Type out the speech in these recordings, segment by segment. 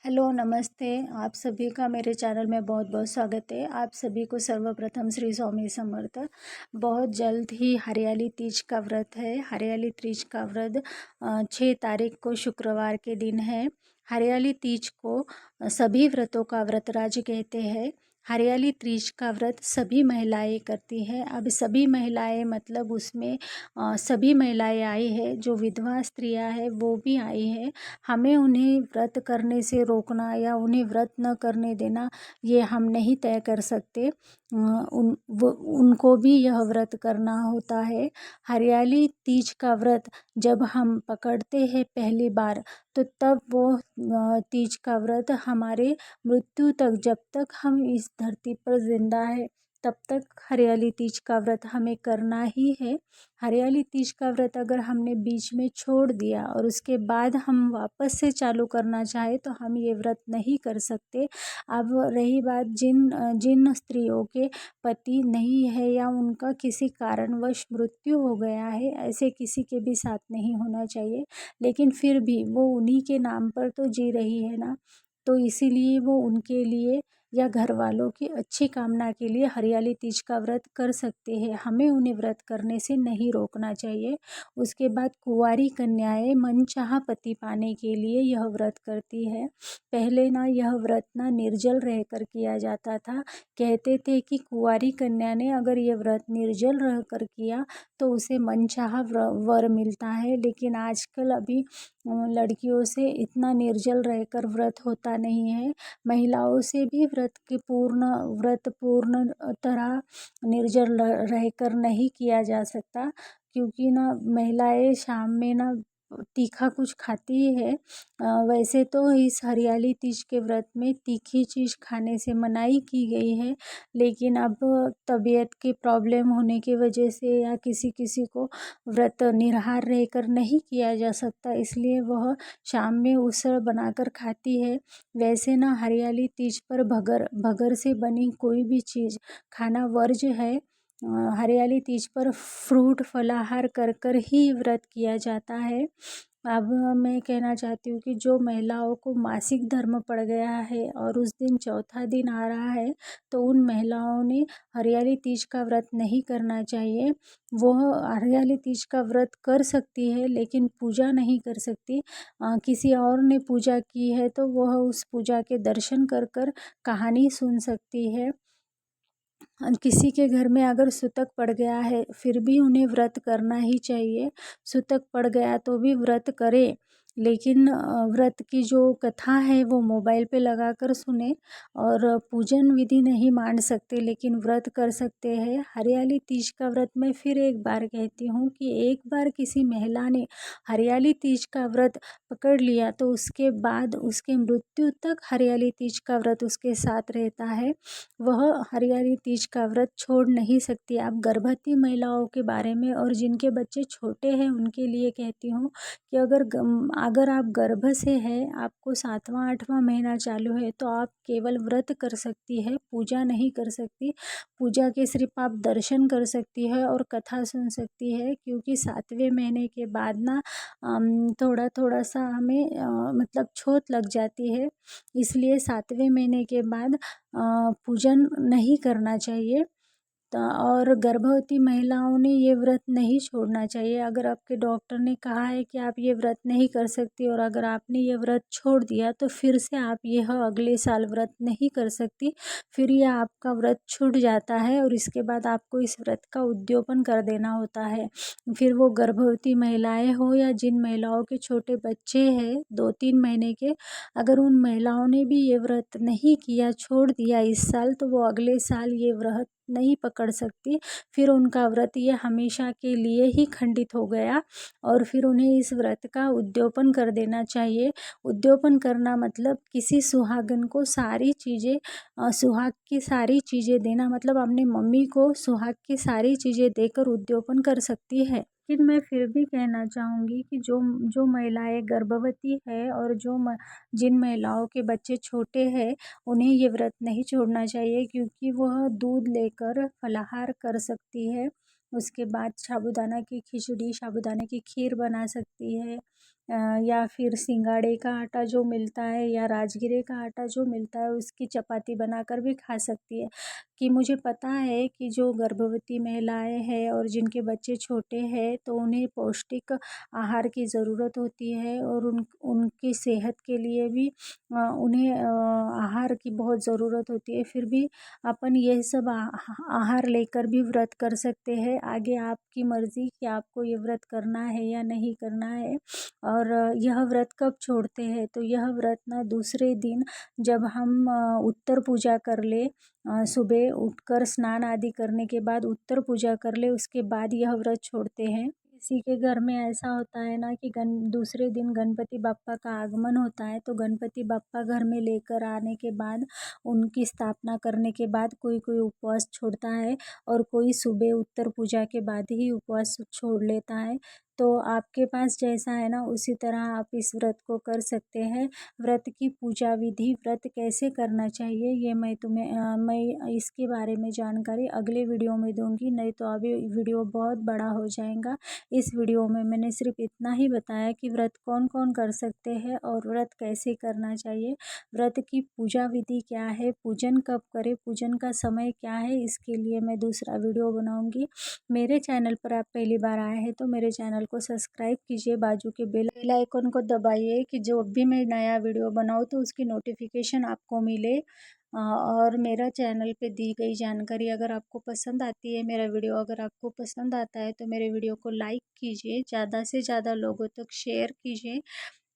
Hello, नमस्ते। आप सभी का मेरे चैनल में बहुत बहुत स्वागत है। आप सभी को सर्वप्रथम श्री स्वामी समर्थ। बहुत जल्द ही हरियाली तीज का व्रत है। हरियाली तीज का व्रत 6 तारीख को शुक्रवार के दिन है। हरियाली तीज को सभी व्रतों का व्रतराज कहते हैं। हरियाली तीज का व्रत सभी महिलाएं करती हैं। अब सभी महिलाएं मतलब उसमें सभी महिलाएं आई है, जो विधवा स्त्रियां हैं वो भी आई है। हमें उन्हें व्रत करने से रोकना या उन्हें व्रत न करने देना ये हम नहीं तय कर सकते। उनको भी यह व्रत करना होता है। हरियाली तीज का व्रत जब हम पकड़ते हैं पहली बार, तो तब वो तीज का व्रत हमारे मृत्यु तक, जब तक हम इस धरती पर जिंदा है तब तक हरियाली तीज का व्रत हमें करना ही है। हरियाली तीज का व्रत अगर हमने बीच में छोड़ दिया और उसके बाद हम वापस से चालू करना चाहे तो हम ये व्रत नहीं कर सकते। अब रही बात जिन जिन स्त्रियों के पति नहीं है या उनका किसी कारणवश मृत्यु हो गया है, ऐसे किसी के भी साथ नहीं होना चाहिए। लेकिन फिर भी वो उन्हीं के नाम पर तो जी रही है ना, तो इसीलिए वो उनके लिए या घर वालों की अच्छी कामना के लिए हरियाली तीज का व्रत कर सकते हैं। हमें उन्हें व्रत करने से नहीं रोकना चाहिए। उसके बाद कुंवारी कन्याएं मनचाहा पति पाने के लिए यह व्रत करती है। पहले ना यह व्रत ना निर्जल रहकर किया जाता था। कहते थे कि कुंवारी कन्या ने अगर ये व्रत निर्जल रहकर किया तो उसे मनचाहा वर मिलता है। लेकिन आजकल अभी लड़कियों से इतना निर्जल रहकर व्रत होता नहीं है। महिलाओं से भी व्रत पूर्ण तरह निर्जल रहकर नहीं किया जा सकता, क्योंकि ना महिलाएं शाम में ना तीखा कुछ खाती है। वैसे तो इस हरियाली तीज के व्रत में तीखी चीज़ खाने से मनाही की गई है, लेकिन अब तबीयत की प्रॉब्लम होने की वजह से या किसी किसी को व्रत निराहार रहकर नहीं किया जा सकता, इसलिए वह शाम में उसळ बनाकर खाती है। वैसे ना हरियाली तीज पर भगर भगर से बनी कोई भी चीज़ खाना वर्ज्य है। हरियाली तीज पर फ्रूट फलाहार कर कर ही व्रत किया जाता है। अब मैं कहना चाहती हूँ कि जो महिलाओं को मासिक धर्म पड़ गया है और उस दिन चौथा दिन आ रहा है, तो उन महिलाओं ने हरियाली तीज का व्रत नहीं करना चाहिए। वह हरियाली तीज का व्रत कर सकती है लेकिन पूजा नहीं कर सकती। किसी और ने पूजा की है तो वह उस पूजा के दर्शन कर कर कहानी सुन सकती है। किसी के घर में अगर सूतक पड़ गया है फिर भी उन्हें व्रत करना ही चाहिए। सूतक पड़ गया तो भी व्रत करें, लेकिन व्रत की जो कथा है वो मोबाइल पे लगा कर सुने। और पूजन विधि नहीं मान सकते लेकिन व्रत कर सकते हैं। हरियाली तीज का व्रत मैं फिर एक बार कहती हूँ कि एक बार किसी महिला ने हरियाली तीज का व्रत पकड़ लिया तो उसके बाद उसके मृत्यु तक हरियाली तीज का व्रत उसके साथ रहता है। वह हरियाली तीज का व्रत छोड़ नहीं सकती। आप गर्भवती महिलाओं के बारे में और जिनके बच्चे छोटे हैं उनके लिए कहती हूँ कि अगर आप गर्भ से है, आपको 7वां 8वां महीना चालू है, तो आप केवल व्रत कर सकती है, पूजा नहीं कर सकती। पूजा के सिर्फ आप दर्शन कर सकती है और कथा सुन सकती है, क्योंकि 7वें महीने के बाद ना थोड़ा थोड़ा सा हमें मतलब छूत लग जाती है, इसलिए 7वें महीने के बाद पूजन नहीं करना चाहिए। और गर्भवती महिलाओं ने ये व्रत नहीं छोड़ना चाहिए। अगर आपके डॉक्टर ने कहा है कि आप ये व्रत नहीं कर सकती और अगर आपने ये व्रत छोड़ दिया तो फिर से आप यह अगले साल व्रत नहीं कर सकती। फिर यह आपका व्रत छूट जाता है और इसके बाद आपको इस व्रत का उद्यापन कर देना होता है। फिर वो गर्भवती महिलाएं हो या जिन महिलाओं के छोटे बच्चे हैं 2-3 महीने के, अगर उन महिलाओं ने भी ये व्रत नहीं किया, छोड़ दिया इस साल, तो वो अगले साल ये व्रत नहीं पकड़ सकती। फिर उनका व्रत ये हमेशा के लिए ही खंडित हो गया और फिर उन्हें इस व्रत का उद्यापन कर देना चाहिए। उद्यापन करना मतलब किसी सुहागन को सारी चीज़ें, सुहाग की सारी चीज़ें देना, मतलब अपने मम्मी को सुहाग की सारी चीज़ें देकर उद्यापन कर सकती है। लेकिन मैं फिर भी कहना चाहूँगी कि जो जो महिलाएं गर्भवती है और जिन महिलाओं के बच्चे छोटे हैं उन्हें ये व्रत नहीं छोड़ना चाहिए, क्योंकि वह दूध लेकर फलाहार कर सकती है। उसके बाद साबूदाना की खिचड़ी, साबूदाना की खीर बना सकती है। या फिर सिंगाड़े का आटा जो मिलता है या राजगिरे का आटा जो मिलता है उसकी चपाती बनाकर भी खा सकती है। कि मुझे पता है कि जो गर्भवती महिलाएं हैं और जिनके बच्चे छोटे हैं तो उन्हें पौष्टिक आहार की ज़रूरत होती है और उनकी सेहत के लिए भी उन्हें आहार की बहुत ज़रूरत होती है। फिर भी अपन यह सब आहार लेकर भी व्रत कर सकते हैं। आगे आपकी मर्ज़ी कि आपको ये व्रत करना है या नहीं करना है। और यह व्रत कब छोड़ते हैं तो यह व्रत ना दूसरे दिन जब हम उत्तर पूजा कर ले, सुबह उठकर स्नान आदि करने के बाद उत्तर पूजा कर ले उसके बाद यह व्रत छोड़ते हैं। किसी के घर में ऐसा होता है ना कि दूसरे दिन गणपति बप्पा का आगमन होता है तो गणपति बप्पा घर में लेकर आने के बाद उनकी स्थापना करने के बाद कोई कोई उपवास छोड़ता है और कोई सुबह उत्तर पूजा के बाद ही उपवास छोड़ लेता है। तो आपके पास जैसा है ना उसी तरह आप इस व्रत को कर सकते हैं। व्रत की पूजा विधि, व्रत कैसे करना चाहिए ये मैं इसके बारे में जानकारी अगले वीडियो में दूंगी, नहीं तो अभी वीडियो बहुत बड़ा हो जाएगा। इस वीडियो में मैंने सिर्फ इतना ही बताया कि व्रत कौन कौन कर सकते हैं और व्रत कैसे करना चाहिए। व्रत की पूजा विधि क्या है, पूजन कब करें, पूजन का समय क्या है, इसके लिए मैं दूसरा वीडियो बनाऊंगी। मेरे चैनल पर आप पहली बार आए हैं तो मेरे चैनल को सब्सक्राइब कीजिए, बाजू के बेल आइकन को दबाइए कि जो भी मैं नया वीडियो बनाऊँ तो उसकी नोटिफिकेशन आपको मिले। और मेरा चैनल पे दी गई जानकारी अगर आपको पसंद आती है, मेरा वीडियो अगर आपको पसंद आता है तो मेरे वीडियो को लाइक कीजिए, ज़्यादा से ज़्यादा लोगों तक शेयर कीजिए।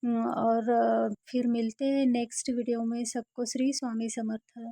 और फिर मिलते हैं नेक्स्ट वीडियो में। सबको श्री स्वामी समर्थ।